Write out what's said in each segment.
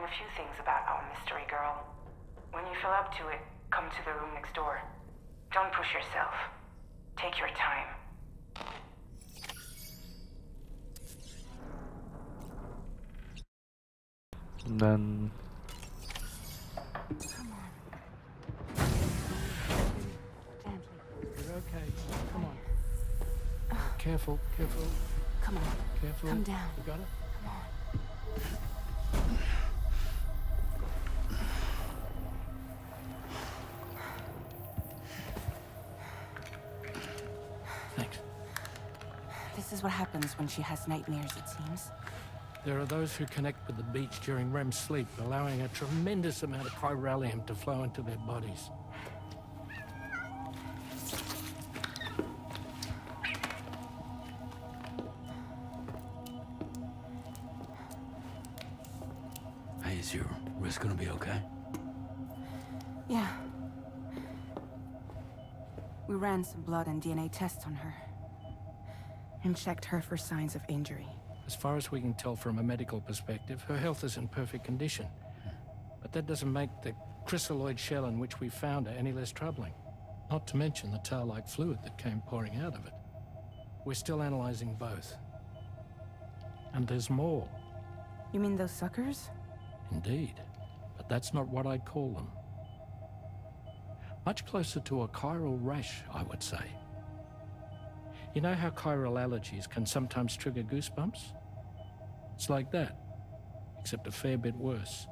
a few things about our mystery girl. When you feel up to it, come to the room next door. Don't push yourself. Take your time. And then... Come on. Gently. You're okay. Come on. Careful, careful, Come on. careful. Come down. You got it? Come on. Thanks. This is what happens when she has nightmares, it seems. There are those who connect with the beach during REM sleep, allowing a tremendous amount of chiralium to flow into their bodies. Hey, is your wrist gonna be okay? Yeah. We ran some blood and DNA tests on her. And checked her for signs of injury. As far as we can tell from a medical perspective, her health is in perfect condition. But that doesn't make the chrysaloid shell in which we found her any less troubling. Not to mention the tar-like fluid that came pouring out of it. We're still analyzing both. And there's more. You mean those suckers? Indeed. But that's not what I'd call them. Much closer to a chiral rash, I would say. You know how chiral allergies can sometimes trigger goosebumps? It's like that, except a fair bit worse.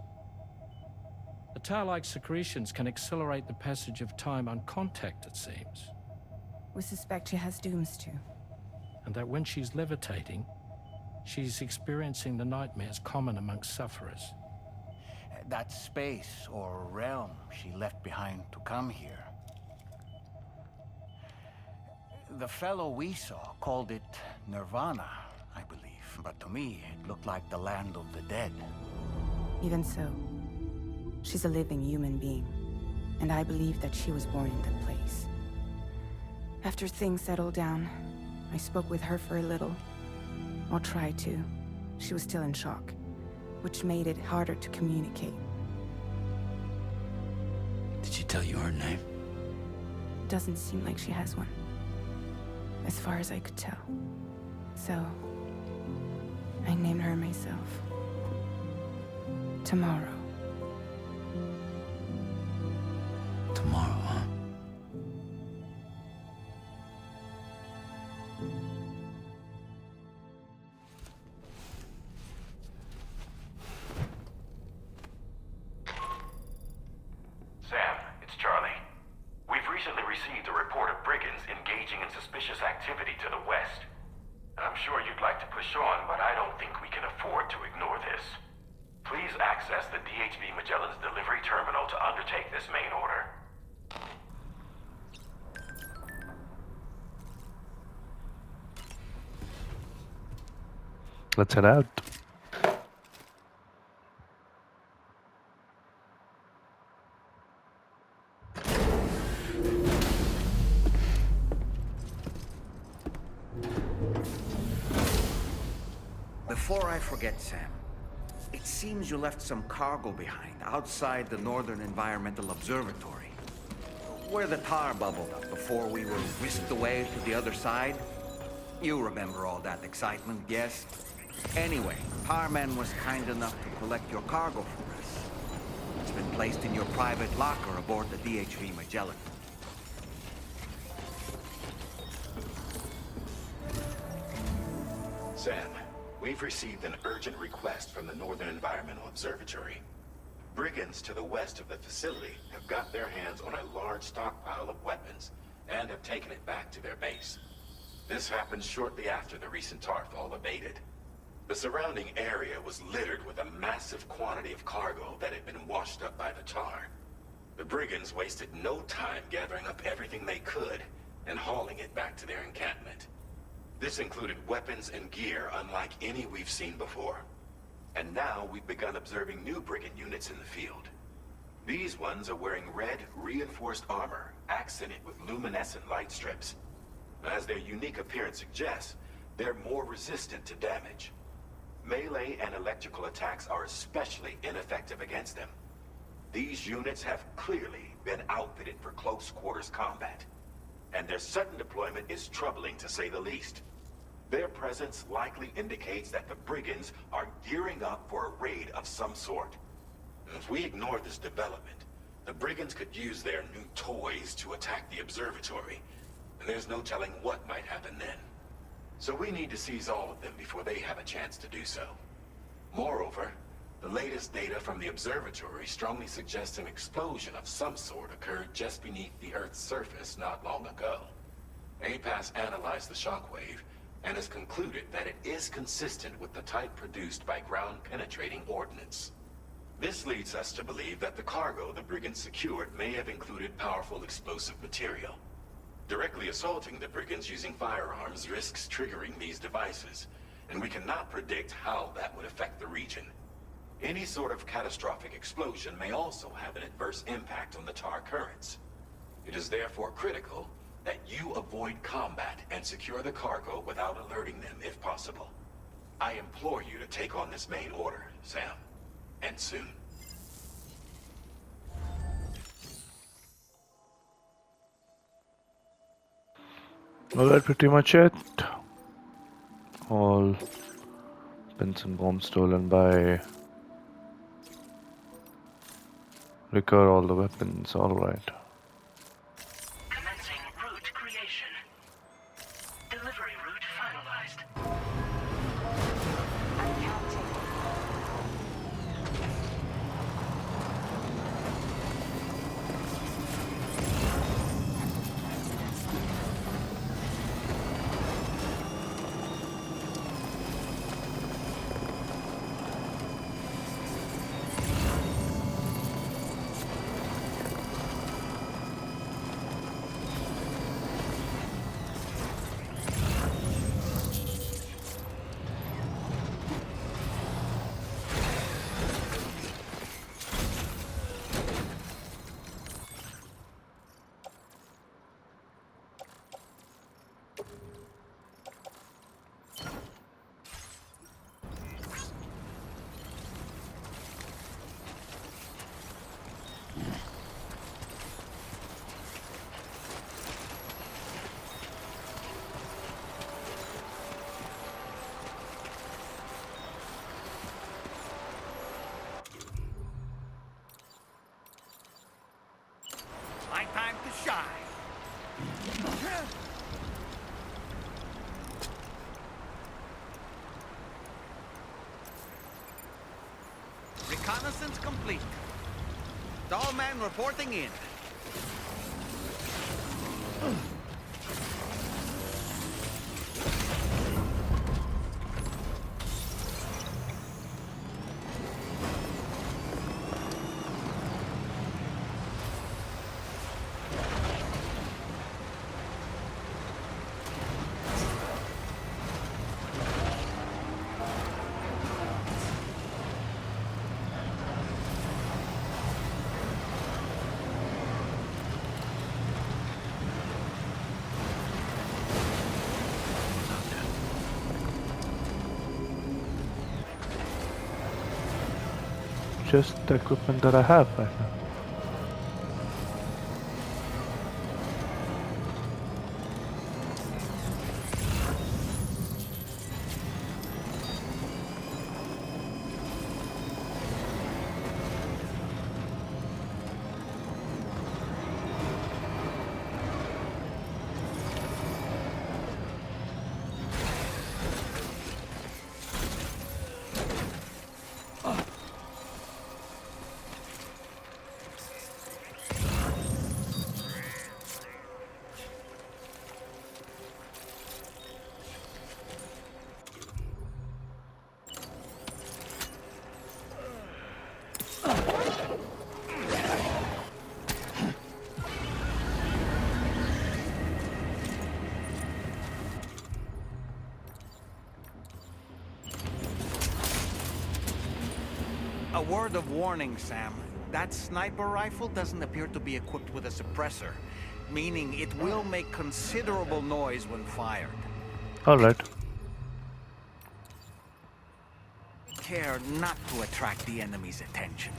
The tar-like secretions can accelerate the passage of time on contact, it seems. We suspect she has dooms too. And that when she's levitating, she's experiencing the nightmares common amongst sufferers. That space or realm she left behind to come here. The fellow we saw called it Nirvana, I believe. But to me, it looked like the land of the dead. Even so, she's a living human being. And I believe that she was born in that place. After things settled down, I spoke with her for a little. Or tried to. She was still in shock, which made it harder to communicate. Did she tell you her name? Doesn't seem like she has one. As far as I could tell. So, I named her myself. Tomorrow. Tomorrow, huh? Sam, it's Charlie. We've recently received a report of brigands engaging in suspicious activity to the west. I'm sure you'd like to push on, but I don't think we can afford to ignore this. Please access the DHB Magellan's delivery terminal to undertake this main order. Let's head out. Before I forget, Sam, it seems you left some cargo behind outside the Northern Environmental Observatory. Where the tar bubbled up before we were whisked away to the other side. You remember all that excitement, yes? Anyway, Tarman was kind enough to collect your cargo for us. It's been placed in your private locker aboard the DHV Magellan. Sam, we've received an urgent request from the Northern Environmental Observatory. Brigands to the west of the facility have got their hands on a large stockpile of weapons and have taken it back to their base. This happened shortly after the recent Tarfall abated. The surrounding area was littered with a massive quantity of cargo that had been washed up by the tar. The brigands wasted no time gathering up everything they could and hauling it back to their encampment. This included weapons and gear unlike any we've seen before. And now we've begun observing new brigand units in the field. These ones are wearing red, reinforced armor, accented with luminescent light strips. As their unique appearance suggests, they're more resistant to damage. Melee and electrical attacks are especially ineffective against them. These units have clearly been outfitted for close quarters combat, and their sudden deployment is troubling to say the least. Their presence likely indicates that the Brigands are gearing up for a raid of some sort. If we ignore this development, the Brigands could use their new toys to attack the observatory, and there's no telling what might happen then. So we need to seize all of them before they have a chance to do so. Moreover, the latest data from the observatory strongly suggests an explosion of some sort occurred just beneath the Earth's surface not long ago. APAS analyzed the shockwave and has concluded that it is consistent with the type produced by ground-penetrating ordnance. This leads us to believe that the cargo the Brigands secured may have included powerful explosive material. Directly assaulting the Brigands using firearms risks triggering these devices, and we cannot predict how that would affect the region. Any sort of catastrophic explosion may also have an adverse impact on the tar currents. It is therefore critical that you avoid combat and secure the cargo without alerting them if possible. I implore you to take on this main order, Sam. And soon. Well, that's pretty much it. All pins and bombs stolen by Recover all the weapons, alright. Commencing route creation. Delivery route finalized. Accounting. My time to shine. Reconnaissance complete. Dollman reporting in. Just the equipment that I have right now. A word of warning, Sam. That sniper rifle doesn't appear to be equipped with a suppressor, meaning it will make considerable noise when fired. Alright. care not to attract the enemy's attention.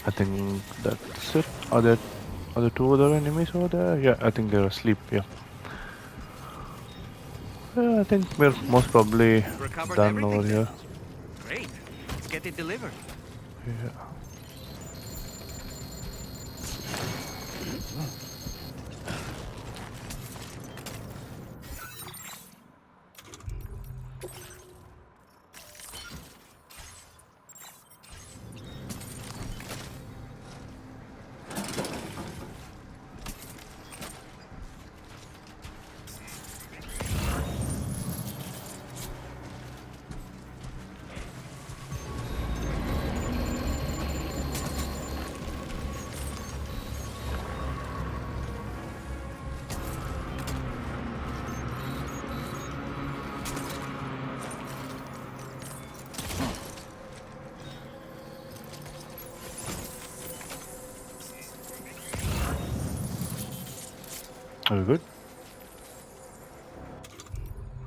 I think that's it. Are there two other enemies over there? Yeah, I think they're asleep. Yeah. I think we're most probably Recovered done everything over then? here. Great. Let's get it delivered. Yeah. Are we good?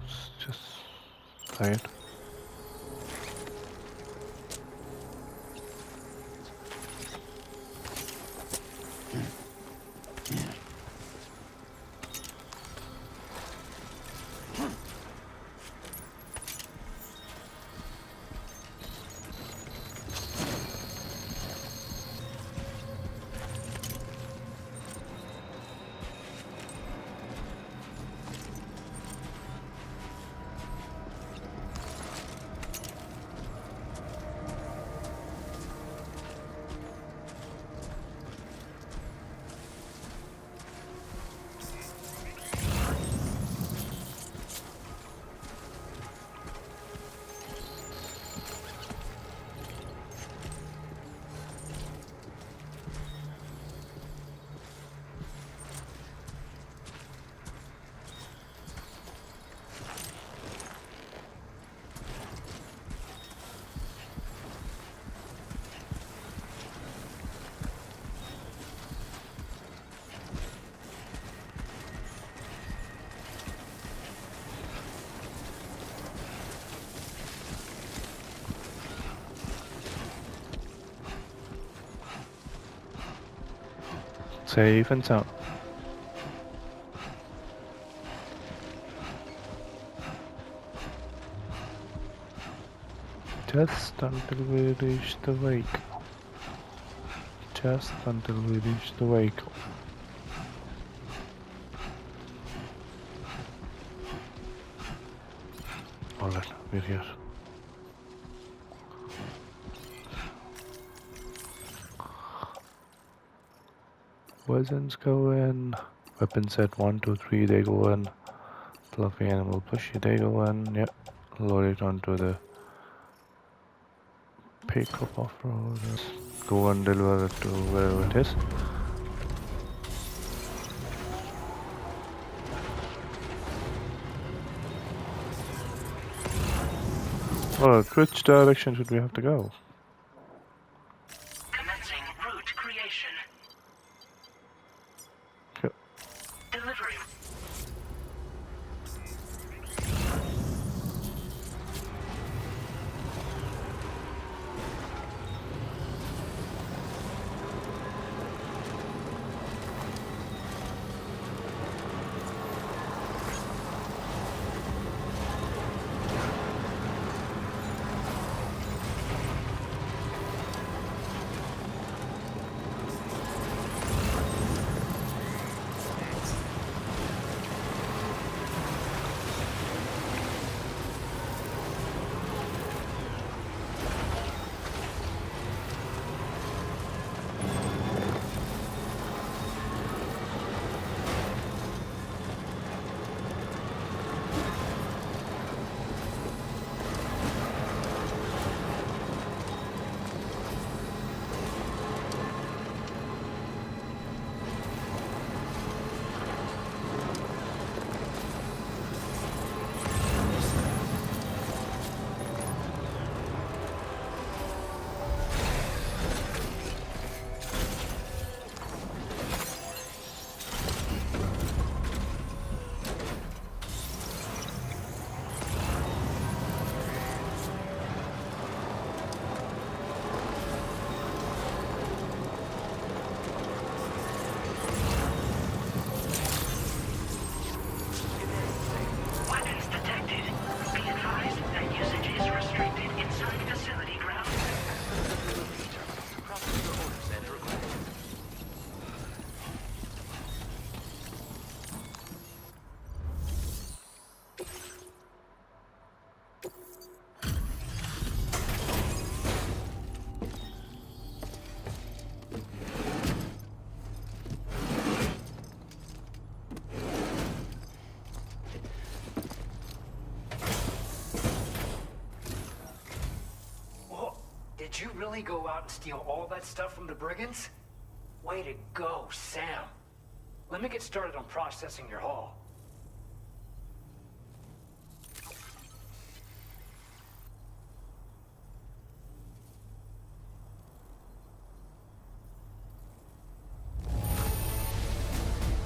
Let's just try it. Safe and sound. Just until we reach the vehicle. Just until we reach the vehicle. Alright, we're here. Weapons go in. Weapon set 1, 2, 3, they go in. Fluffy animal pushy, they go in. Yep. Load it onto the pickup off-road. Go and deliver it to wherever it is. Alright, which direction should we have to go? Commencing route creation. Okay. Delivering. really go out and steal all that stuff from the brigands? Way to go, Sam. Let me get started on processing your haul.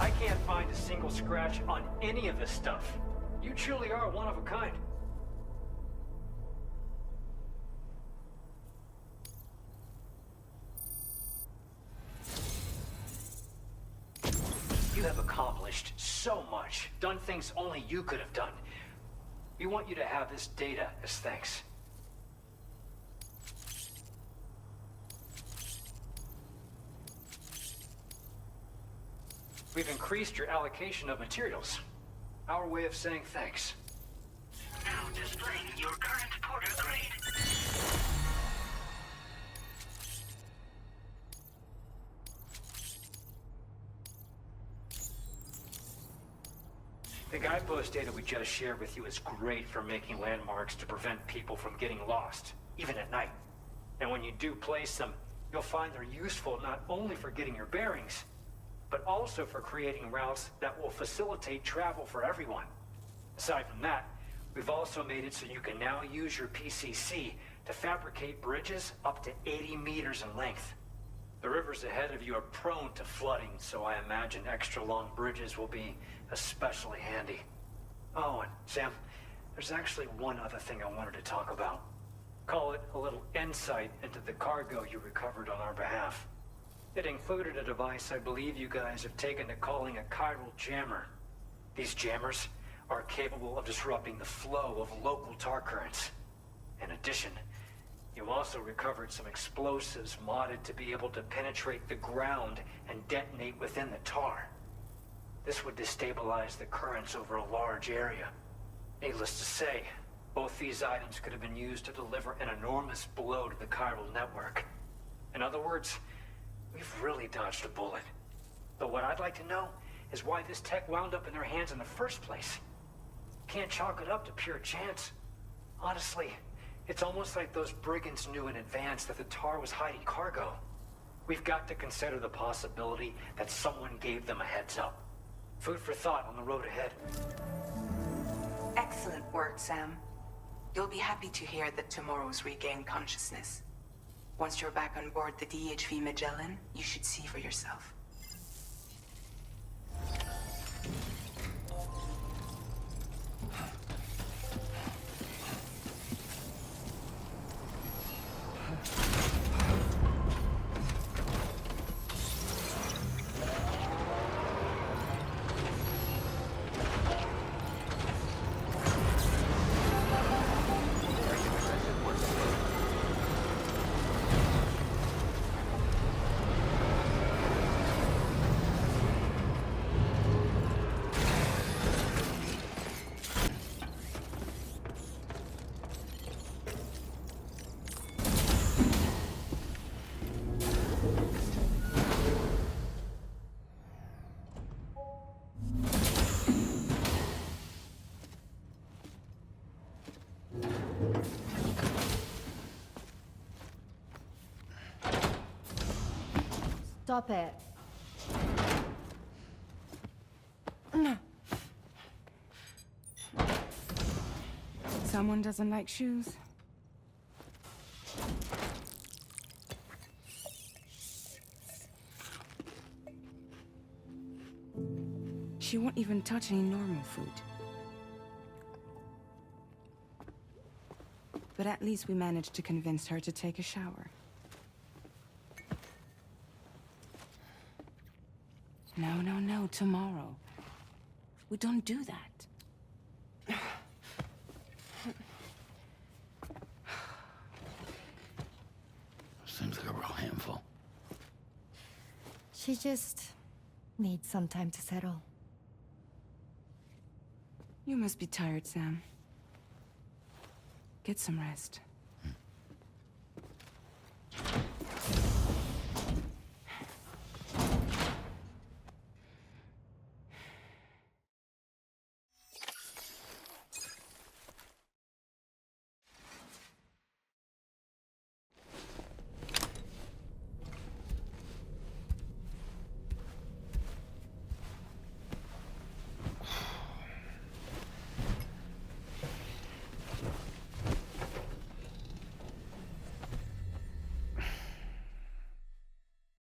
I can't find a single scratch on any of this stuff. You truly are one of a kind. You have accomplished so much, done things only you could have done. We want you to have this data as thanks. We've increased your allocation of materials. Our way of saying thanks. Now displaying your current Porter grade. The guidepost data we just shared with you is great for making landmarks to prevent people from getting lost, even at night. And when you do place them, you'll find they're useful not only for getting your bearings, but also for creating routes that will facilitate travel for everyone. Aside from that, we've also made it so you can now use your PCC to fabricate bridges up to 80 meters in length. The rivers ahead of you are prone to flooding, so I imagine extra long bridges will be especially handy. Oh, and Sam, there's actually one other thing I wanted to talk about. Call it a little insight into the cargo you recovered on our behalf. It included a device I believe you guys have taken to calling a chiral jammer. These jammers are capable of disrupting the flow of local tar currents. In addition, you also recovered some explosives modded to be able to penetrate the ground and detonate within the tar. This would destabilize the currents over a large area. Needless to say, both these items could have been used to deliver an enormous blow to the chiral network. In other words, we've really dodged a bullet. But what I'd like to know is why this tech wound up in their hands in the first place. Can't chalk it up to pure chance. Honestly, it's almost like those brigands knew in advance that the tar was hiding cargo. We've got to consider the possibility that someone gave them a heads up. Food for thought on the road ahead. Excellent work, Sam. You'll be happy to hear that tomorrow's regained consciousness. Once you're back on board the DHV Magellan, you should see for yourself. Stop it. Someone doesn't like shoes? She won't even touch any normal food. But at least we managed to convince her to take a shower. No, tomorrow. We don't do that. Seems like a real handful. She just needs some time to settle. You must be tired, Sam. Get some rest.